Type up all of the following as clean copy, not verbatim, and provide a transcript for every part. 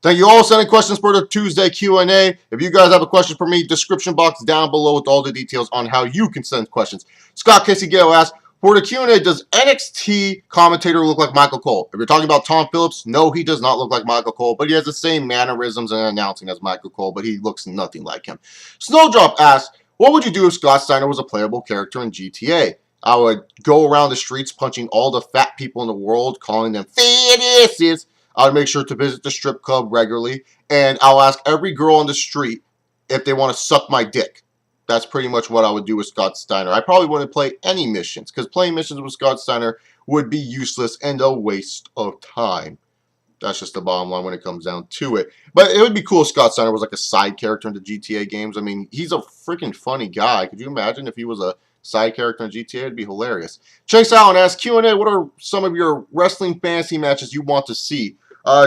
Thank you all for sending questions for the Tuesday Q&A. If you guys have a question for me, description box down below with all the details on how you can send questions. Scott Casey Gale asks, for the Q&A, does NXT commentator look like Michael Cole? If you're talking about Tom Phillips, no, he does not look like Michael Cole, but he has the same mannerisms and announcing as Michael Cole, but he looks nothing like him. Snowdrop asks, what would you do if Scott Steiner was a playable character in GTA? I would go around the streets punching all the fat people in the world, calling them fetuses. I would make sure to visit the strip club regularly, and I'll ask every girl on the street if they want to suck my dick. That's pretty much what I would do with Scott Steiner. I probably wouldn't play any missions, because playing missions with Scott Steiner would be useless and a waste of time. That's just the bottom line when it comes down to it. But it would be cool if Scott Steiner was like a side character in the GTA games. I mean, he's a freaking funny guy. Could you imagine if he was a side character in GTA? It'd be hilarious. Chase Allen asks, Q&A, what are some of your wrestling fantasy matches you want to see?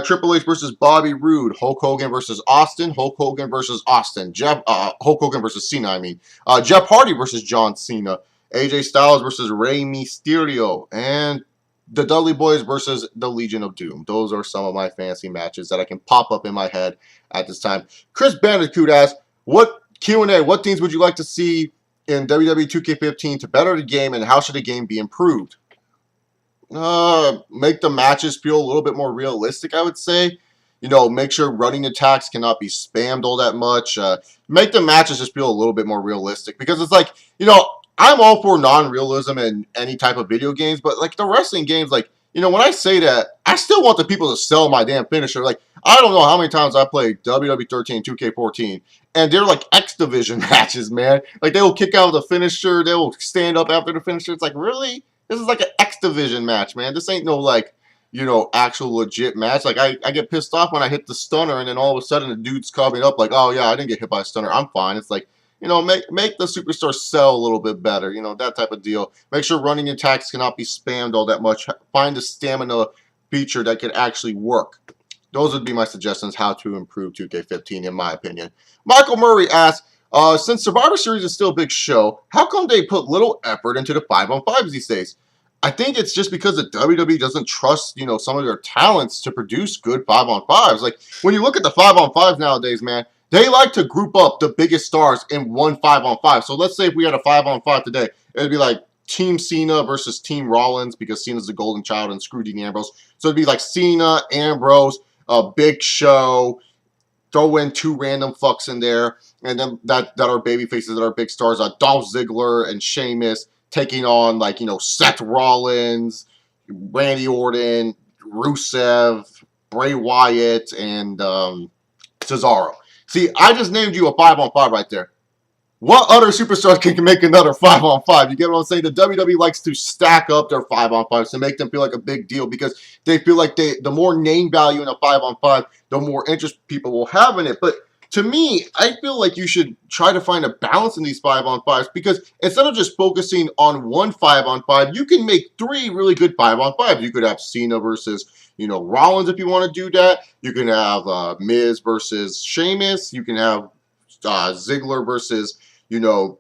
Triple H versus Bobby Roode, Hulk Hogan versus Austin, Hulk Hogan versus Austin, Hulk Hogan versus Cena, I mean. Jeff Hardy versus John Cena, AJ Styles versus Rey Mysterio, and the Dudley Boys versus the Legion of Doom. Those are some of my fantasy matches that I can pop up in my head at this time. Chris Bandicoot asks, what Q&A, what things would you like to see in WWE 2K15 to better the game, and how should the game be improved? Make the matches feel a little bit more realistic, I would say. You know, make sure running attacks cannot be spammed all that much. Make the matches just feel a little bit more realistic, because it's like, you know, I'm all for non-realism in any type of video games, but like the wrestling games, like, you know, when I say that, I still want the people to sell my damn finisher. Like, I don't know how many times I played WWE 13, 2K14, and they're like X Division matches, man. Like, they will kick out the finisher, they will stand up after the finisher. It's like, really? This is like an X Division match, man. This ain't no, like, you know, actual legit match. Like, I get pissed off when I hit the stunner, and then all of a sudden the dude's coming up like, oh, yeah, I didn't get hit by a stunner. I'm fine. It's like, you know, make the superstar sell a little bit better. You know, that type of deal. Make sure running attacks cannot be spammed all that much. Find a stamina feature that can actually work. Those would be my suggestions how to improve 2K15, in my opinion. Michael Murray asks, since Survivor Series is still a big show, how come they put little effort into the 5-on-5s these days? I think it's just because the WWE doesn't trust, you know, some of their talents to produce good 5-on-5s. Like, when you look at the 5-on-5s nowadays, man, they like to group up the biggest stars in one 5-on-5. So let's say if we had a 5-on-5 today, it'd be like Team Cena versus Team Rollins, because Cena's the golden child and screw Dean Ambrose. So it'd be like Cena, Ambrose, Big Show, throw in two random fucks in there, and then that are baby faces, that are big stars, Dolph Ziggler and Sheamus taking on, like, you know, Seth Rollins, Randy Orton, Rusev, Bray Wyatt, and Cesaro. See, I just named you a 5-on-5 right there. What other superstars can make another 5-on-5? You get what I'm saying? The WWE likes to stack up their 5-on-5s to make them feel like a big deal, because they feel like the more name value in a 5-on-5, the more interest people will have in it. But to me, I feel like you should try to find a balance in these 5-on-5s, because instead of just focusing on one 5-on-5, you can make 3 really good 5-on-5s. You could have Cena versus, you know, Rollins if you want to do that. You can have Miz versus Sheamus. You can have Ziggler versus, you know,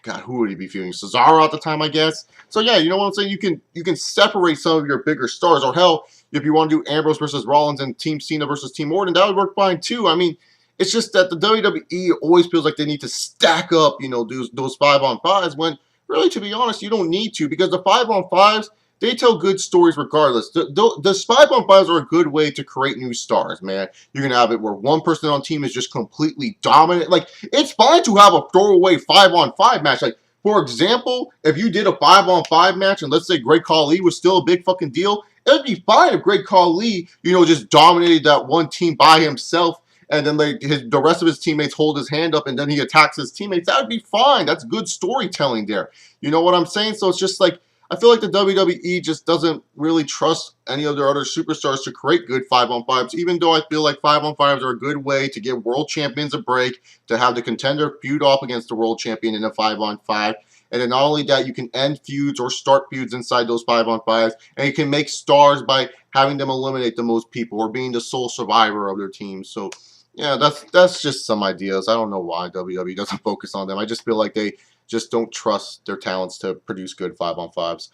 God, who would he be feuding? Cesaro at the time, I guess. So yeah, you know what I'm saying? You can separate some of your bigger stars, or hell, if you want to do Ambrose versus Rollins and Team Cena versus Team Orton, that would work fine too. I mean, it's just that the WWE always feels like they need to stack up, you know, those 5-on-5s, when really, to be honest, you don't need to, because the 5-on-5s, they tell good stories regardless. The 5-on-5s are a good way to create new stars, man. You can have it where one person on team is just completely dominant. Like, it's fine to have a throwaway 5-on-5 match. Like, for example, if you did a 5-on-5 match, and let's say Great Khali was still a big fucking deal, it would be fine if Great Khali, you know, just dominated that one team by himself, and then like the rest of his teammates hold his hand up, and then he attacks his teammates. That would be fine. That's good storytelling there. You know what I'm saying? So it's just like, I feel like the WWE just doesn't really trust any of their other superstars to create good 5-on-5s, even though I feel like 5-on-5s are a good way to give world champions a break, to have the contender feud off against the world champion in a 5-on-5. And then not only that, you can end feuds or start feuds inside those 5-on-5s, and you can make stars by having them eliminate the most people or being the sole survivor of their team. So yeah, that's just some ideas. I don't know why WWE doesn't focus on them. I just feel like they just don't trust their talents to produce good 5-on-5s.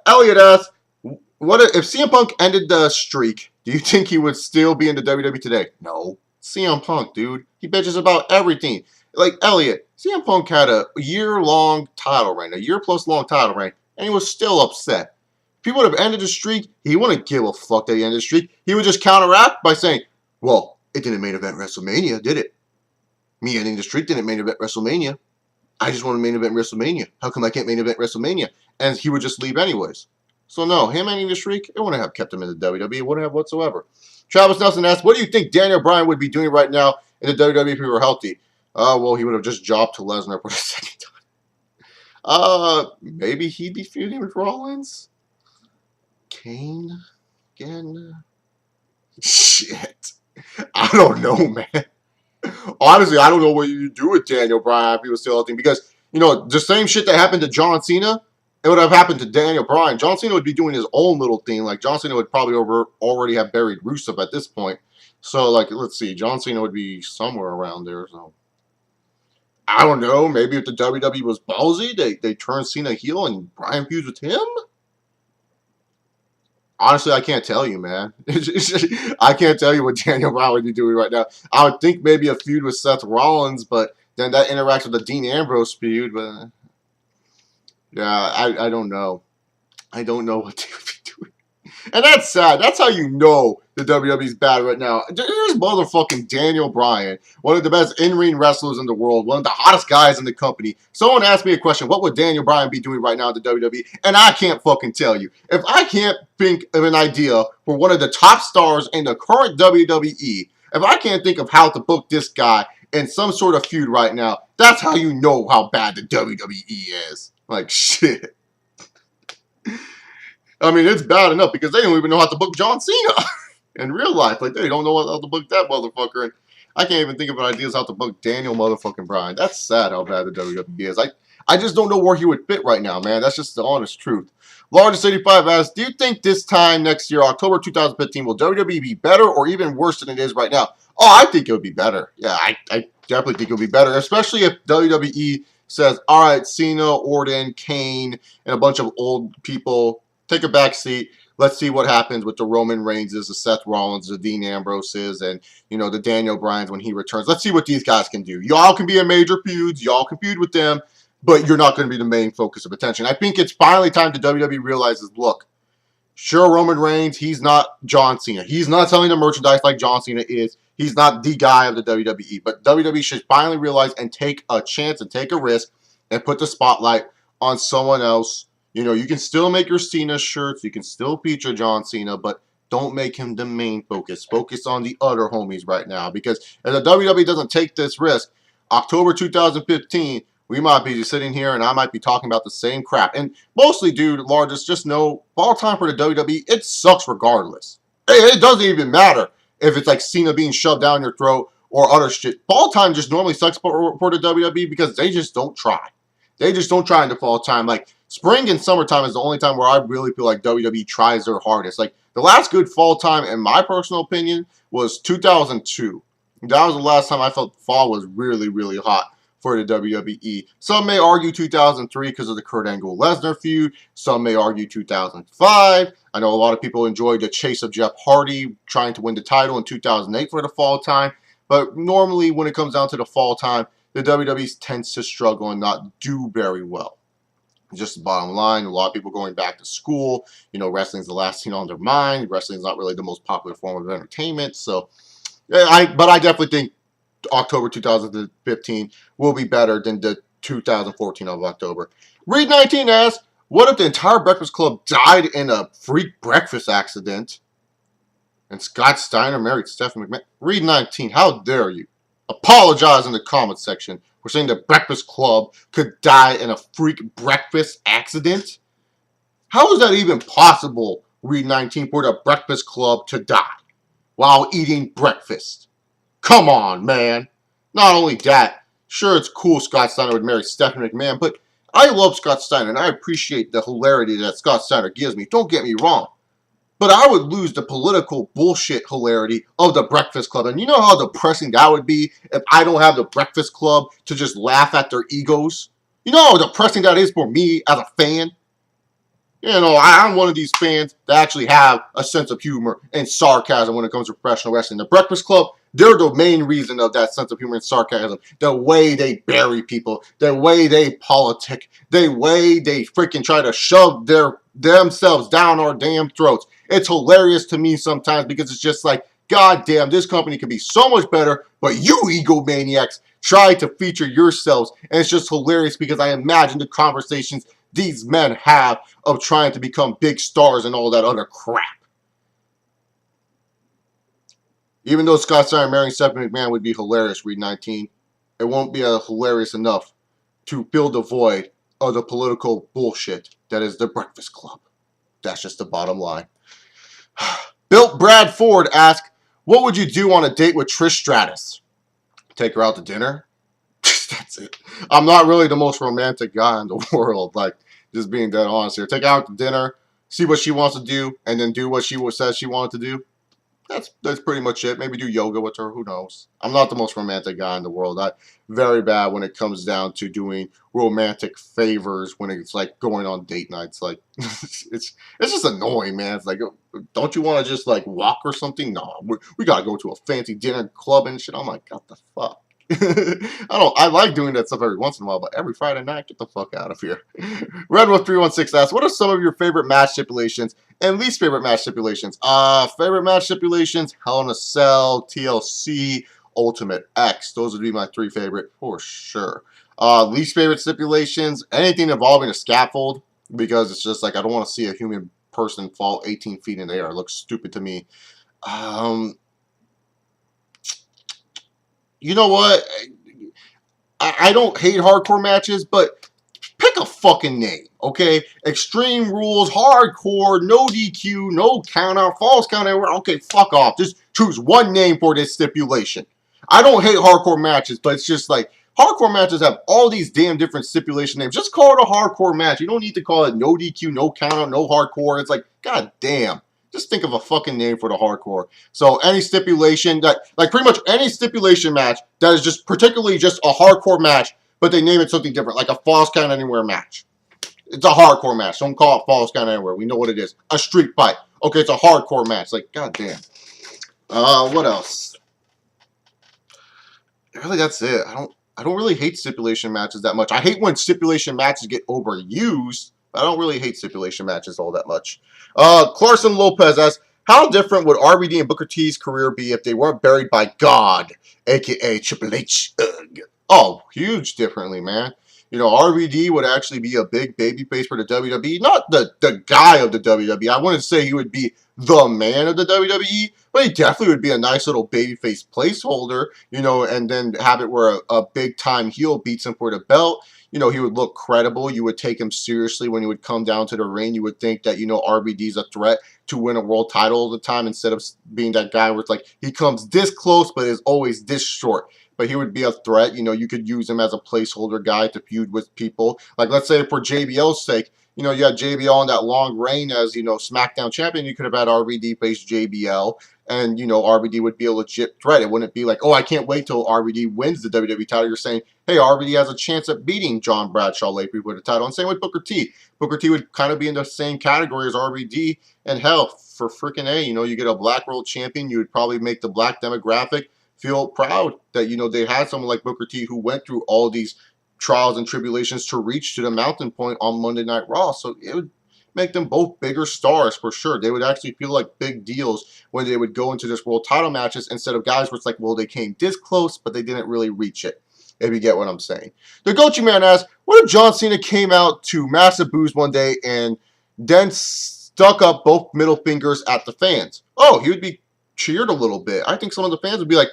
Elliot asks, What if CM Punk ended the streak? Do you think he would still be in the WWE today? No. CM Punk, dude. He bitches about everything. Like Elliot, CM Punk had a year-long title reign, a year-plus long title reign, and he was still upset. If he would have ended the streak, he wouldn't give a fuck that he ended the streak. He would just counteract by saying, well, it didn't main event WrestleMania, did it? Me ending the streak didn't main event WrestleMania. I just want to main event WrestleMania. How come I can't main event WrestleMania? And he would just leave anyways. So no, him ending the streak, it wouldn't have kept him in the WWE. It wouldn't have whatsoever. Travis Nelson asks, what do you think Daniel Bryan would be doing right now in the WWE if he were healthy? Well, he would have just jobbed to Lesnar for the second time. Maybe he'd be feuding with Rollins? Kane? Again? Shit. I don't know, man. Honestly, I don't know what you do with Daniel Bryan if he was still healthy. Because, the same shit that happened to John Cena, it would have happened to Daniel Bryan. John Cena would be doing his own little thing. Like, John Cena would probably already have buried Rusev at this point. So, let's see. John Cena would be somewhere around there. So, I don't know. Maybe if the WWE was ballsy, they turn Cena heel and Bryan feuds with him? Honestly, I can't tell you, man. I can't tell you what Daniel Bryan would be doing right now. I would think maybe a feud with Seth Rollins, but then that interacts with the Dean Ambrose feud. But yeah, I don't know. I don't know what they would be doing. And that's sad. That's how you know the WWE's bad right now. Here's motherfucking Daniel Bryan, one of the best in-ring wrestlers in the world, one of the hottest guys in the company. Someone asked me a question, what would Daniel Bryan be doing right now at the WWE? And I can't fucking tell you. If I can't think of an idea for one of the top stars in the current WWE, if I can't think of how to book this guy in some sort of feud right now, that's how you know how bad the WWE is. Like, shit. I mean, it's bad enough because they don't even know how to book John Cena in real life. Like, they don't know how to book that motherfucker. And I can't even think of ideas how to book Daniel motherfucking Bryan. That's sad how bad the WWE is. I just don't know where he would fit right now, man. That's just the honest truth. Largest 85 asks, do you think this time next year, October 2015, will WWE be better or even worse than it is right now? Oh, I think it would be better. Yeah, I definitely think it would be better, especially if WWE says, all right, Cena, Orton, Kane, and a bunch of old people, take a back seat. Let's see what happens with the Roman Reigns, the Seth Rollins, the Dean Ambroses, and, the Daniel Bryans when he returns. Let's see what these guys can do. Y'all can be in major feuds. Y'all can feud with them, but you're not going to be the main focus of attention. I think it's finally time the WWE realizes, look, sure, Roman Reigns, he's not John Cena. He's not selling the merchandise like John Cena is. He's not the guy of the WWE. But WWE should finally realize and take a chance and take a risk and put the spotlight on someone else. You can still make your Cena shirts. You can still feature John Cena, but don't make him the main focus. Focus on the other homies right now. Because if the WWE doesn't take this risk, October 2015, we might be just sitting here and I might be talking about the same crap. And mostly, dude, largest, just know, fall time for the WWE, it sucks regardless. It doesn't even matter if it's like Cena being shoved down your throat or other shit. Fall time just normally sucks for the WWE because they just don't try. They just don't try in the fall time. Like, spring and summertime is the only time where I really feel like WWE tries their hardest. Like, the last good fall time, in my personal opinion, was 2002. That was the last time I felt fall was really, really hot for the WWE. Some may argue 2003 because of the Kurt Angle Lesnar feud. Some may argue 2005. I know a lot of people enjoyed the chase of Jeff Hardy trying to win the title in 2008 for the fall time. But normally, when it comes down to the fall time, the WWE tends to struggle and not do very well. Just the bottom line, a lot of people going back to school. Wrestling's the last thing on their mind. Wrestling's not really the most popular form of entertainment. So, but I definitely think October 2015 will be better than the 2014 of October. Reed 19 asks, what if the entire Breakfast Club died in a freak breakfast accident and Scott Steiner married Steph McMahon? Reed 19, how dare you? Apologize in the comments section for saying the Breakfast Club could die in a freak breakfast accident. How is that even possible, Reed 19, for the Breakfast Club to die while eating breakfast? Come on, man. Not only that, sure, it's cool Scott Steiner would marry Stephanie McMahon, but I love Scott Steiner, and I appreciate the hilarity that Scott Steiner gives me. Don't get me wrong. But I would lose the political bullshit hilarity of the Breakfast Club. And you know how depressing that would be if I don't have the Breakfast Club to just laugh at their egos? You know how depressing that is for me as a fan? You know, I'm one of these fans that actually have a sense of humor and sarcasm when it comes to professional wrestling. The Breakfast Club, they're the main reason of that sense of humor and sarcasm. The way they bury people, the way they politic, the way they freaking try to shove themselves down our damn throats. It's hilarious to me sometimes because it's just like, God damn, this company could be so much better, but you egomaniacs try to feature yourselves. And it's just hilarious because I imagine the conversations these men have of trying to become big stars and all that other crap. Even though Scott Steiner marrying Stephanie McMahon would be hilarious, Read 19, it won't be hilarious enough to fill the void of the political bullshit that is the Breakfast Club. That's just the bottom line. Built Brad Ford asked, what would you do on a date with Trish Stratus? Take her out to dinner? That's it. I'm not really the most romantic guy in the world. Like, just being dead honest here. Take her out to dinner, see what she wants to do, and then do what she says she wanted to do. That's pretty much it. Maybe do yoga with her. Who knows? I'm not the most romantic guy in the world. I'm very bad when it comes down to doing romantic favors when it's like going on date nights. Like it's just annoying, man. It's like, don't you want to just like walk or something? No, we gotta go to a fancy dinner club and shit. I'm like, what the fuck? I like doing that stuff every once in a while, but every Friday night, get the fuck out of here. Redwolf316 asks, what are some of your favorite match stipulations and least favorite match stipulations? Favorite match stipulations, Hell in a Cell, TLC, Ultimate X. Those would be my three favorite for sure. Least favorite stipulations, anything involving a scaffold, because it's just like I don't want to see a human person fall 18 feet in the air. It looks stupid to me. You know what? I don't hate hardcore matches, but pick a fucking name, okay? Extreme Rules, hardcore, no DQ, no countout, false count anywhere. Okay, fuck off. Just choose one name for this stipulation. I don't hate hardcore matches, but it's just like hardcore matches have all these damn different stipulation names. Just call it a hardcore match. You don't need to call it no DQ, no countout, no hardcore. It's like, god damn. Just think of a fucking name for the hardcore. So any stipulation that, like pretty much any stipulation match that is just particularly just a hardcore match, but they name it something different, like a false count anywhere match. It's a hardcore match. Don't call it false count anywhere. We know what it is. A street fight. Okay, it's a hardcore match. Like, goddamn. What else? Really, that's it. I don't really hate stipulation matches that much. I hate when stipulation matches get overused. I don't really hate stipulation matches all that much. Clarkson Lopez asks, how different would RVD and Booker T's career be if they weren't buried by God, a.k.a. Triple H? Oh, huge differently, man. You know, RVD would actually be a big babyface for the WWE. Not the guy of the WWE. I wouldn't say he would be the man of the WWE, but he definitely would be a nice little babyface placeholder, you know, and then have it where a big-time heel beats him for the belt. You know, he would look credible. You would take him seriously when he would come down to the ring. You would think that, you know, RVD's a threat to win a world title all the time instead of being that guy where it's like he comes this close but is always this short. But he would be a threat. You know, you could use him as a placeholder guy to feud with people. Like, let's say for JBL's sake, you know, you had JBL on that long reign as, you know, SmackDown champion. You could have had RVD face JBL, and, you know, RVD would be a legit threat. It wouldn't be like, oh, I can't wait till RVD wins the WWE title. You're saying, hey, RVD has a chance at beating John Bradshaw lately with the title. And same with Booker T. Booker T would kind of be in the same category as RVD. And hell, for freaking A, you know, you get a black world champion, you would probably make the black demographic feel proud that, you know, they had someone like Booker T who went through all these trials and tribulations to reach to the mountain point on Monday Night Raw. So it would make them both bigger stars for sure. They would actually feel like big deals when they would go into this world title matches instead of guys where it's like, well, they came this close, but they didn't really reach it, if you get what I'm saying. The Gochi Man asks, what if John Cena came out to massive boos one day and then stuck up both middle fingers at the fans? Oh, he would be cheered a little bit. I think some of the fans would be like,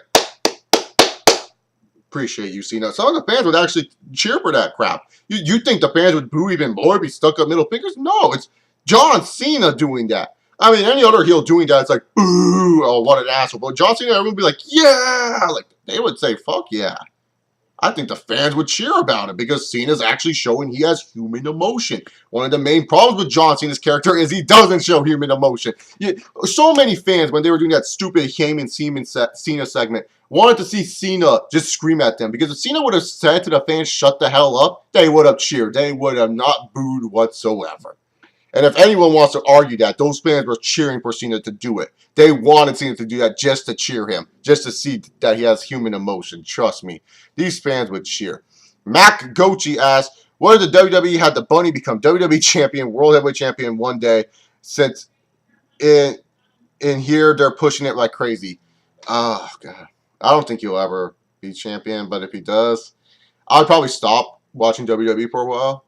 appreciate you, Cena. Some of the fans would actually cheer for that crap. You think the fans would boo even more if he stuck up middle fingers? No, it's John Cena doing that. I mean, any other heel doing that, it's like, boo, oh, what an asshole. But John Cena, everyone would be like, yeah! Like, they would say, fuck yeah. I think the fans would cheer about it because Cena's actually showing he has human emotion. One of the main problems with John Cena's character is he doesn't show human emotion. So many fans, when they were doing that stupid Heyman Cena segment, wanted to see Cena just scream at them. Because if Cena would have said to the fans, shut the hell up, they would have cheered. They would have not booed whatsoever. And if anyone wants to argue that, those fans were cheering for Cena to do it. They wanted Cena to do that just to cheer him, just to see that he has human emotion. Trust me, these fans would cheer. Mac Gochi asks, what if the WWE had the Bunny become WWE Champion, World Heavyweight Champion one day, since in here they're pushing it like crazy? Oh, God. I don't think he'll ever be champion, but if he does, I'll probably stop watching WWE for a while.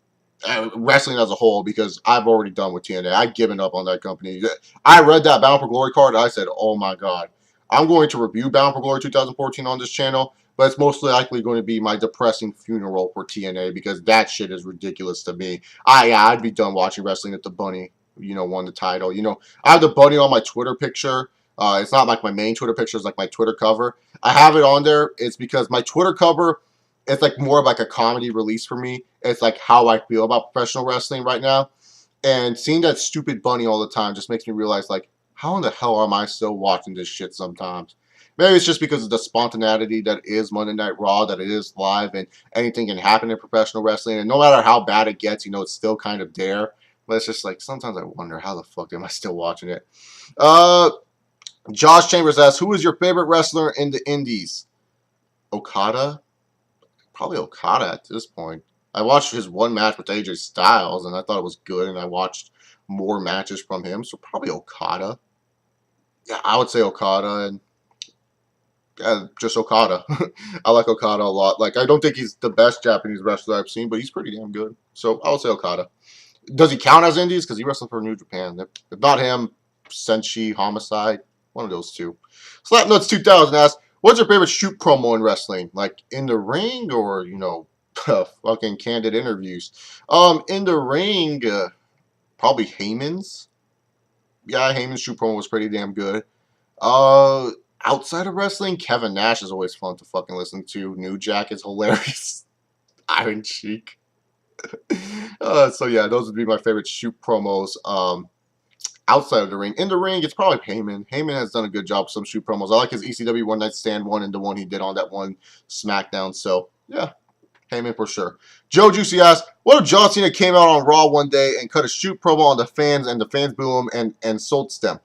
Wrestling as a whole, because I've already done with TNA. I've given up on that company. I read that Bound for Glory card. I said, oh my God. I'm going to review Bound for Glory 2014 on this channel, but it's most likely going to be my depressing funeral for TNA, because that shit is ridiculous to me. I'd be done watching wrestling if the Bunny, won the title. I have the Bunny on my Twitter picture. It's not like my main Twitter picture. It's like my Twitter cover. I have it on there. It's because my Twitter cover, it's like more of like a comedy release for me. It's like how I feel about professional wrestling right now. And seeing that stupid Bunny all the time just makes me realize, like, how in the hell am I still watching this shit sometimes? Maybe it's just because of the spontaneity that is Monday Night Raw, that it is live, and anything can happen in professional wrestling. And no matter how bad it gets, it's still kind of there. But it's just like, sometimes I wonder, how the fuck am I still watching it? Josh Chambers asks, who is your favorite wrestler in the indies? Okada? Probably Okada at this point. I watched his one match with AJ Styles, and I thought it was good, and I watched more matches from him, so probably Okada. Yeah, I would say Okada, and just Okada. I like Okada a lot. Like, I don't think he's the best Japanese wrestler I've seen, but he's pretty damn good. So I would say Okada. Does he count as indies? Because he wrestled for New Japan. If not him, Senshi, Homicide, one of those two. Slapnuts 2000 asks, what's your favorite shoot promo in wrestling? Like, in the ring, or, fucking candid interviews? In the ring, probably Heyman's. Yeah, Heyman's shoot promo was pretty damn good. Outside of wrestling, Kevin Nash is always fun to fucking listen to. New Jack is hilarious. Iron Sheik. So yeah, those would be my favorite shoot promos. Outside of the ring. In the ring, it's probably Heyman. Heyman has done a good job with some shoot promos. I like his ECW One Night Stand one and the one he did on that one SmackDown. So, yeah, Heyman for sure. Joe Juicy asks, what if John Cena came out on Raw one day and cut a shoot promo on the fans, and the fans boo him and insults them?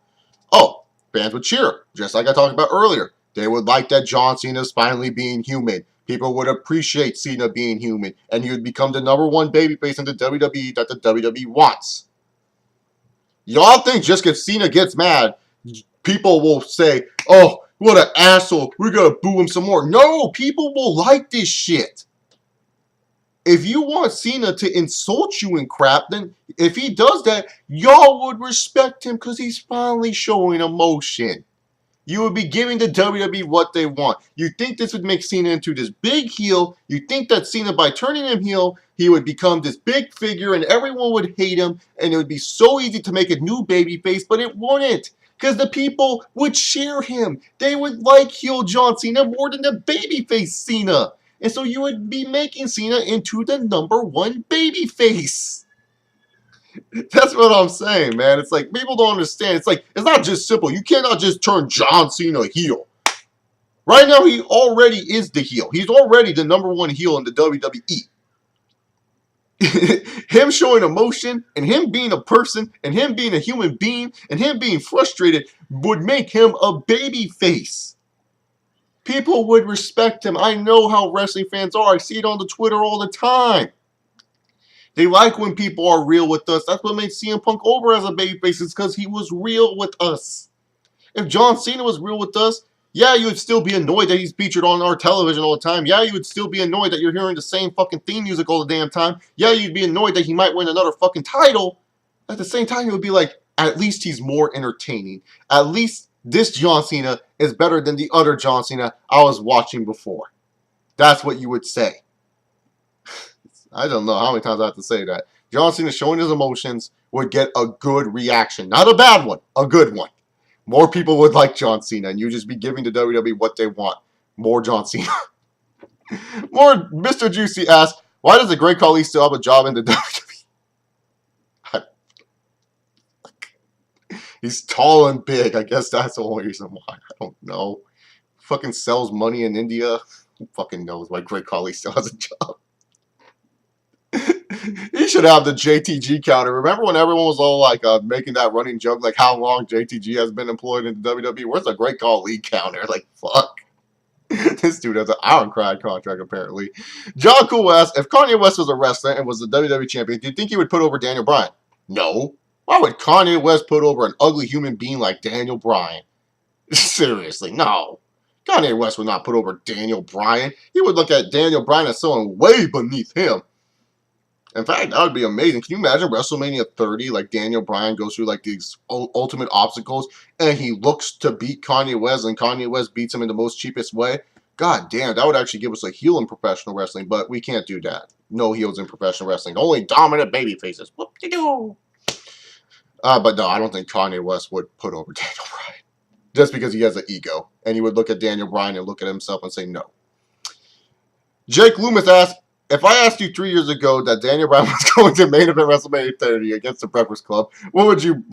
Oh, fans would cheer, just like I talked about earlier. They would like that John Cena's finally being human. People would appreciate Cena being human, and he would become the #1 babyface in the WWE that the WWE wants. Y'all think just because Cena gets mad, people will say, oh, what an asshole, we're going to boo him some more. No, people will like this shit. If you want Cena to insult you and crap, then if he does that, y'all would respect him because he's finally showing emotion. You would be giving the WWE what they want. You think this would make Cena into this big heel. You think that Cena, by turning him heel, he would become this big figure and everyone would hate him. And it would be so easy to make a new babyface, but it wouldn't. Because the people would cheer him. They would like heel John Cena more than the babyface Cena. And so you would be making Cena into the #1 babyface. That's what I'm saying, man. It's like, people don't understand. It's like, it's not just simple. You cannot just turn John Cena heel. Right now, he already is the heel. He's already the #1 heel in the WWE. Him showing emotion, and him being a person, and him being a human being, and him being frustrated would make him a baby face. People would respect him. I know how wrestling fans are. I see it on the Twitter all the time. They like when people are real with us. That's what made CM Punk over as a babyface, is because he was real with us. If John Cena was real with us, yeah, you would still be annoyed that he's featured on our television all the time. Yeah, you would still be annoyed that you're hearing the same fucking theme music all the damn time. Yeah, you'd be annoyed that he might win another fucking title. At the same time, you would be like, at least he's more entertaining. At least this John Cena is better than the other John Cena I was watching before. That's what you would say. I don't know how many times I have to say that. John Cena showing his emotions would get a good reaction. Not a bad one, a good one. More people would like John Cena, and you just be giving the WWE what they want. More John Cena. More Mr. Juicy asks, why does the Great Khali still have a job in the WWE? He's tall and big. I guess that's the only reason why. I don't know. Fucking sells money in India. Who fucking knows why Great Khali still has a job? He He should have the JTG counter. Remember when everyone was all like making that running joke, like how long JTG has been employed in the WWE? Where's the Great Call League counter? Like, fuck. This dude has an ironclad contract, apparently. John Cool asks, if Kanye West was a wrestler and was the WWE champion, do you think he would put over Daniel Bryan? No. Why would Kanye West put over an ugly human being like Daniel Bryan? Seriously, no. Kanye West would not put over Daniel Bryan. He would look at Daniel Bryan as someone way beneath him. In fact, that would be amazing. Can you imagine WrestleMania 30, like Daniel Bryan goes through like these ultimate obstacles and he looks to beat Kanye West and Kanye West beats him in the most cheapest way? God damn, that would actually give us a heel in professional wrestling, but we can't do that. No heels in professional wrestling. Only dominant baby faces. Whoop-de-doo. But no, I don't think Kanye West would put over Daniel Bryan. Just because he has an ego. And he would look at Daniel Bryan and look at himself and say no. Jake Loomis asks, if I asked you 3 years ago that Daniel Bryan was going to main event WrestleMania 30 against the Breakfast Club, what would you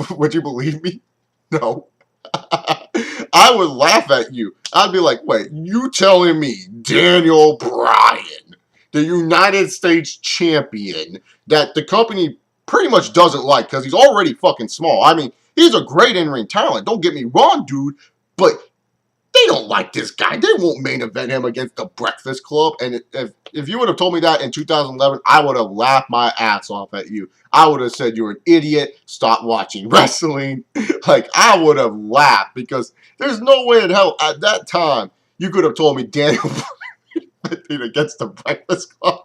believe me? No. I would laugh at you. I'd be like, wait, you telling me Daniel Bryan, the United States champion, that the company pretty much doesn't like because he's already fucking small. I mean, he's a great in-ring talent. Don't get me wrong, dude, but they don't like this guy. They won't main event him against the Breakfast Club. And if you would have told me that in 2011, I would have laughed my ass off at you. I would have said you're an idiot. Stop watching wrestling. Like, I would have laughed because there's no way in hell at that time you could have told me Daniel Bryan against the Breakfast Club.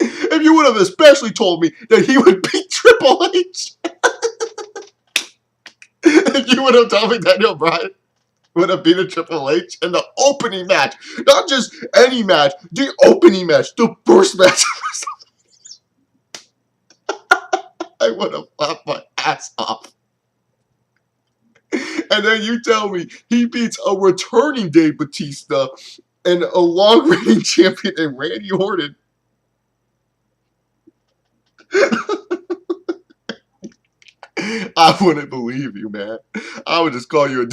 If you would have especially told me that he would beat Triple H. If you would have told me Daniel Bryan would have beaten Triple H in the opening match. Not just any match, the opening match, the first match. I would have laughed my ass off. And then you tell me he beats a returning Dave Bautista and a long-reigning champion in Randy Orton. I wouldn't believe you, man. I would just call you a...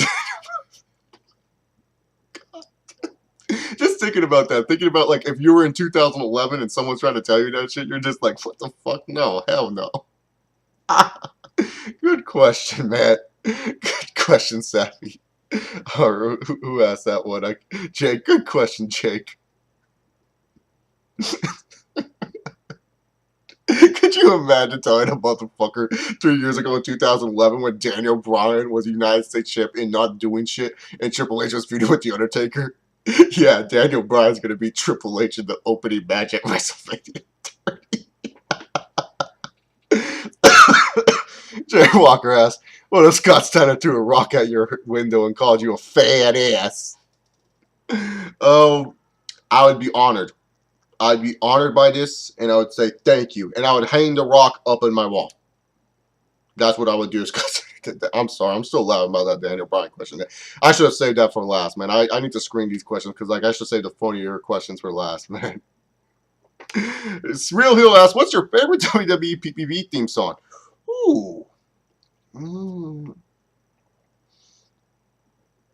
Just thinking about that, thinking about like if you were in 2011 and someone's trying to tell you that shit, you're just like, what the fuck? No, hell no. Good question, man. Good question, Savvy. Or who asked that one? Jake. Good question, Jake. Could you imagine telling a motherfucker 3 years ago in 2011 when Daniel Bryan was United States champion not doing shit and Triple H was feuding with The Undertaker? Yeah, Daniel Bryan's going to beat Triple H in the opening match at WrestleMania 30. Jay Walker asks, what if Scott Steiner threw a rock at your window and called you a fat ass? I would be honored. I'd be honored by this, and I would say thank you. And I would hang the rock up in my wall. That's what I would do. I'm sorry. I'm still loud about that Daniel Bryan question. I should have saved that for last, man. I need to screen these questions because like I should save the funnier questions for last, man. It's Real Hill asks, what's your favorite WWE PPV theme song? Ooh.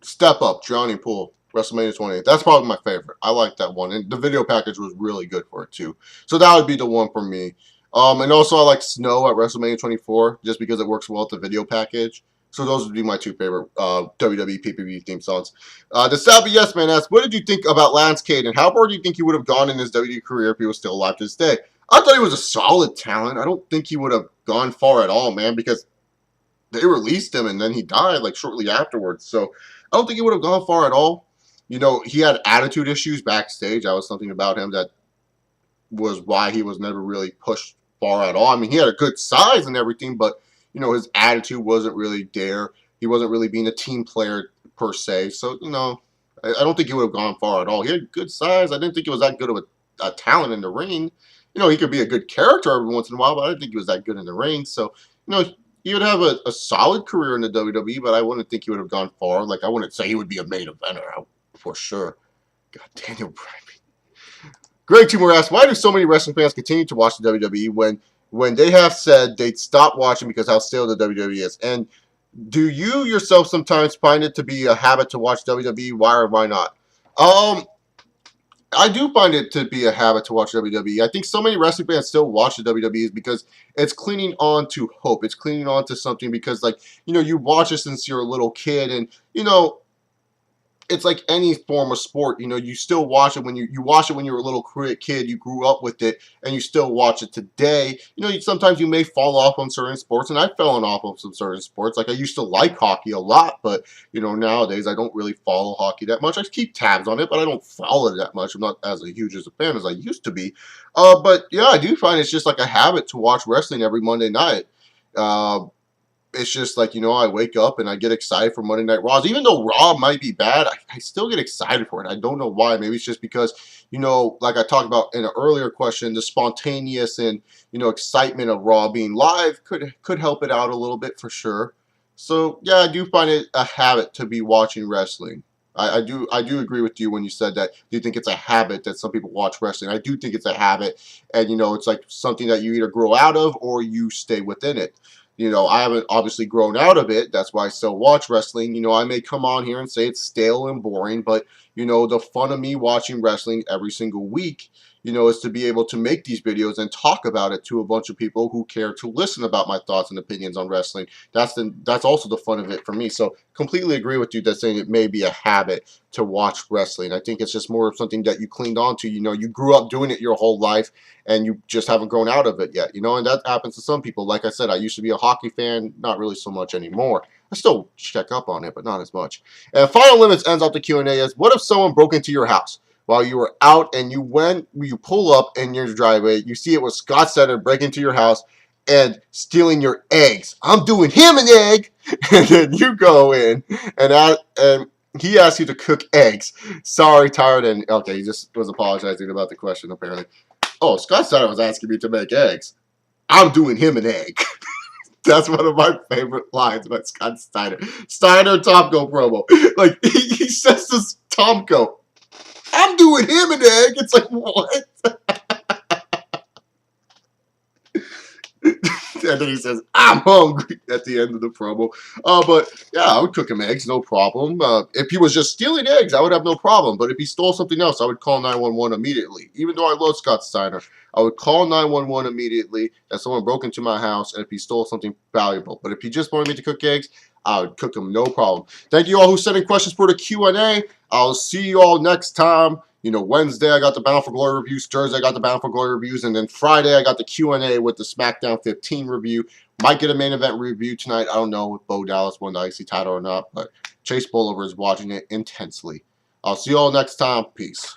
Step Up, Drowning Pool, WrestleMania 28. That's probably my favorite. I like that one. And the video package was really good for it, too. So that would be the one for me. And also I like Snow at WrestleMania 24, just because it works well with the video package. So those would be my two favorite WWE PPV theme songs. The Savvy Yes Man asks, what did you think about Lance Cade, and how far do you think he would have gone in his WWE career if he was still alive to this day? I thought he was a solid talent. I don't think he would have gone far at all, man, because they released him and then he died like shortly afterwards. So I don't think he would have gone far at all. You know, he had attitude issues backstage. That was something about him that was why he was never really pushed far at all. I mean, he had a good size and everything, but, you know, his attitude wasn't really there. He wasn't really being a team player per se. So, you know, I don't think he would have gone far at all. He had good size. I didn't think he was that good of a talent in the ring. You know, he could be a good character every once in a while, but I didn't think he was that good in the ring. So, you know, he would have a solid career in the WWE, but I wouldn't think he would have gone far. Like, I wouldn't say he would be a main eventer for sure. God, Daniel Bryan. Greg Tumor asks, why do so many wrestling fans continue to watch the WWE when they have said they'd stop watching because how stale the WWE is? And do you yourself sometimes find it to be a habit to watch WWE? Why or why not? I do find it to be a habit to watch WWE. I think so many wrestling fans still watch the WWE is because it's clinging on to hope. It's clinging on to something because, like, you watch it since you're a little kid, and it's like any form of sport. You still watch it when you watch it when you were a little kid. You grew up with it, and you still watch it today. Sometimes you may fall off on certain sports, and I've fallen off on some certain sports. Like I used to like hockey a lot, but nowadays I don't really follow hockey that much. I keep tabs on it, but I don't follow it that much. I'm not as huge as a fan as I used to be. But yeah, I do find it's just like a habit to watch wrestling every Monday night. Uh, it's just like, I wake up and I get excited for Monday Night Raws. Even though Raw might be bad, I still get excited for it. I don't know why. Maybe it's just because, like I talked about in an earlier question, the spontaneous and, excitement of Raw being live could help it out a little bit for sure. So, yeah, I do find it a habit to be watching wrestling. I do agree with you when you said that. Do you think it's a habit that some people watch wrestling? I do think it's a habit, and it's like something that you either grow out of or you stay within it. I haven't obviously grown out of it. That's why I still watch wrestling. I may come on here and say it's stale and boring, but the fun of me watching wrestling every single week, is to be able to make these videos and talk about it to a bunch of people who care to listen about my thoughts and opinions on wrestling. That's also the fun of it for me. So completely agree with you that saying it may be a habit to watch wrestling. I think it's just more of something that you clinged on to. You grew up doing it your whole life and you just haven't grown out of it yet. And that happens to some people. Like I said, I used to be a hockey fan, not really so much anymore. I still check up on it, but not as much. And Final Limits ends off the Q&A as, what if someone broke into your house while you were out and you pull up in your driveway, you see it was Scott Steiner breaking into your house and stealing your eggs. I'm doing him an egg. And then you go in and he asked you to cook eggs. Sorry, tired, and okay, he just was apologizing about the question apparently. Oh, Scott Steiner was asking me to make eggs. I'm doing him an egg. That's one of my favorite lines about Scott Steiner. Steiner Tomko promo. Like, he says this Tomko. I'm doing him an egg. It's like, what? And then he says, I'm hungry at the end of the promo. But yeah, I would cook him eggs, no problem. If he was just stealing eggs, I would have no problem. But if he stole something else, I would call 911 immediately. Even though I love Scott Steiner, I would call 911 immediately that someone broke into my house and if he stole something valuable. But if he just wanted me to cook eggs, I would cook them, no problem. Thank you all who sent in questions for the Q&A. I'll see you all next time. Wednesday I got the Bound for Glory reviews, Thursday I got the Bound for Glory reviews, and then Friday I got the Q&A with the SmackDown 15 review. Might get a main event review tonight. I don't know if Bo Dallas won the IC title or not, but Chase Bolivar is watching it intensely. I'll see you all next time. Peace.